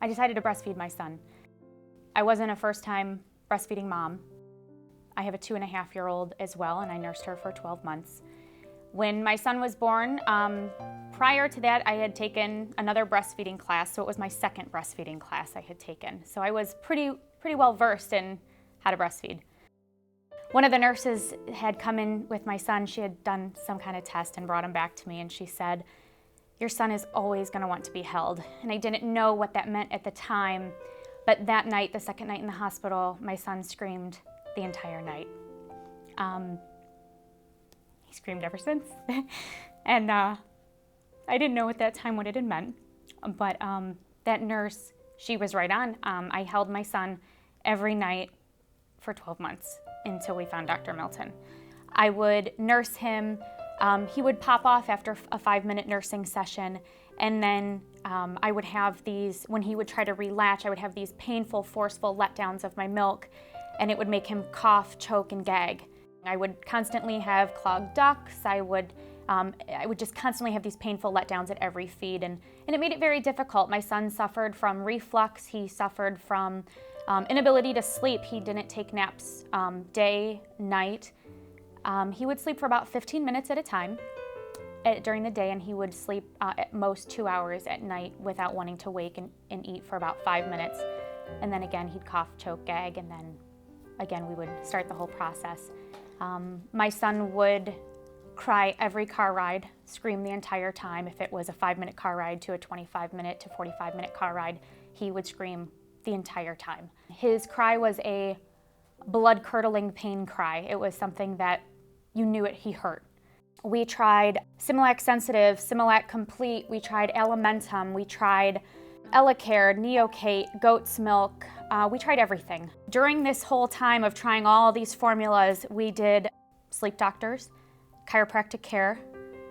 I decided to breastfeed my son. I wasn't a first-time breastfeeding mom. I have a 2.5-year-old as well, and I nursed her for 12 months. When my son was born, prior to that, I had taken another breastfeeding class, so it was my second breastfeeding class I had taken. So I was pretty well versed in how to breastfeed. One of the nurses had come in with my son. She had done some kind of test and brought him back to me, and she said, "Your son is always going to want to be held." And I didn't know what that meant at the time, but that night, the second night in the hospital, my son screamed the entire night. He screamed ever since. And I didn't know at that time what it had meant, but that nurse, she was right on. I held my son every night for 12 months until we found Dr. Milton. I would nurse him. He would pop off after a 5-minute nursing session, and then I would have these, when he would try to relatch, I would have these painful, forceful letdowns of my milk, and it would make him cough, choke, and gag. I would constantly have clogged ducts. I would just constantly have these painful letdowns at every feed, and it made it very difficult. My son suffered from reflux. He suffered from inability to sleep. He didn't take naps day, night. He would sleep for about 15 minutes at a time during the day, and he would sleep at most 2 hours at night without wanting to wake and eat for about 5 minutes. And then again, he'd cough, choke, gag, and then again, we would start the whole process. My son would cry every car ride, scream the entire time. If it was a 5-minute car ride to a 25-minute to 45-minute car ride, he would scream the entire time. His cry was a blood-curdling pain cry. It was something that you knew he hurt. We tried Similac Sensitive, Similac Complete, we tried Alimentum, we tried Elecare, Neocate, goat's milk, we tried everything. During this whole time of trying all these formulas, we did sleep doctors, chiropractic care,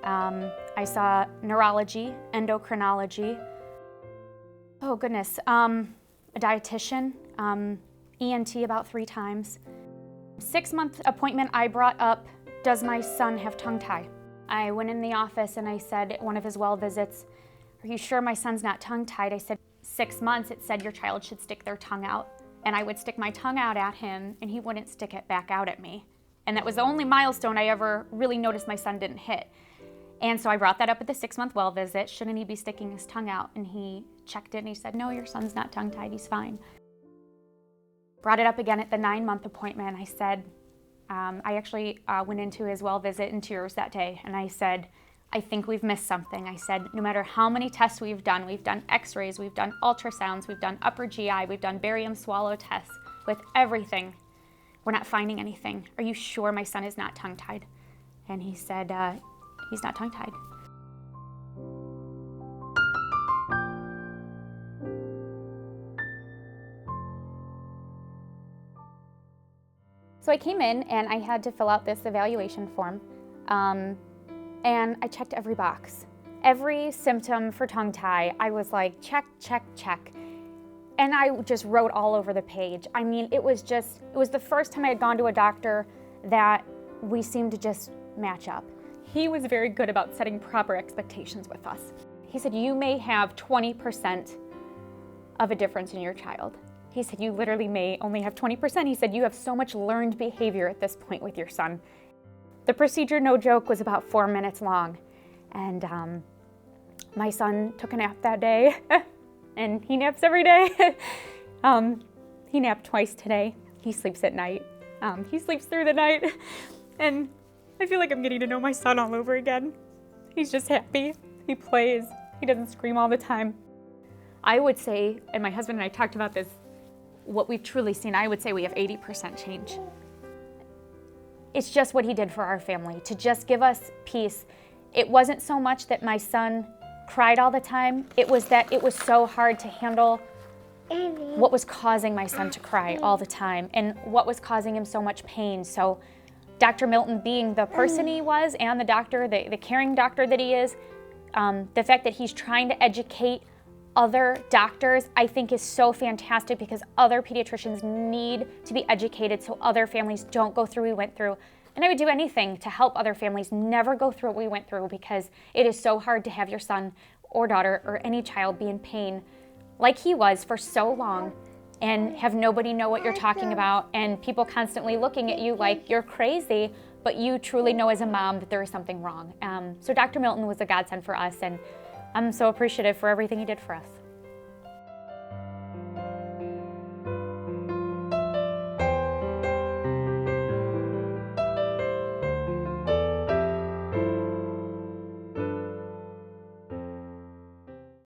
I saw neurology, endocrinology, oh goodness, a dietitian, ENT about 3 times. 6-month appointment, I brought up, does my son have tongue tie? I went in the office and I said at one of his well visits, are you sure my son's not tongue tied? I said, 6 months, it said your child should stick their tongue out. And I would stick my tongue out at him and he wouldn't stick it back out at me. And that was the only milestone I ever really noticed my son didn't hit. And so I brought that up at the 6-month well visit. Shouldn't he be sticking his tongue out? And he checked it and he said, no, your son's not tongue tied, he's fine. Brought it up again at the 9-month appointment. I said, I actually went into his well visit in tears that day, and I said, I think we've missed something. I said, no matter how many tests we've done x-rays, we've done ultrasounds, we've done upper GI, we've done barium swallow tests, with everything, we're not finding anything. Are you sure my son is not tongue-tied? And he said, he's not tongue-tied. So I came in and I had to fill out this evaluation form, and I checked every box. Every symptom for tongue tie, I was like, check, check, check. And I just wrote all over the page. I mean, it was the first time I had gone to a doctor that we seemed to just match up. He was very good about setting proper expectations with us. He said, you may have 20% of a difference in your child. He said, you literally may only have 20%. He said, you have so much learned behavior at this point with your son. The procedure, no joke, was about 4 minutes long. And my son took a nap that day, and he naps every day. He napped twice today. He sleeps at night. He sleeps through the night. And I feel like I'm getting to know my son all over again. He's just happy. He plays. He doesn't scream all the time. I would say, and my husband and I talked about this, what we've truly seen, I would say we have 80% change. It's just what he did for our family, to just give us peace. It wasn't so much that my son cried all the time, it was that it was so hard to handle what was causing my son to cry all the time and what was causing him so much pain. So Dr. Milton, being the person he was and the doctor, the caring doctor that he is, the fact that he's trying to educate other doctors, I think is so fantastic, because other pediatricians need to be educated so other families don't go through what we went through. And I would do anything to help other families never go through what we went through, because it is so hard to have your son or daughter or any child be in pain like he was for so long and have nobody know what you're talking about, and people constantly looking at you like you're crazy, but you truly know as a mom that there is something wrong. So Dr. Milton was a godsend for us, and I'm so appreciative for everything he did for us.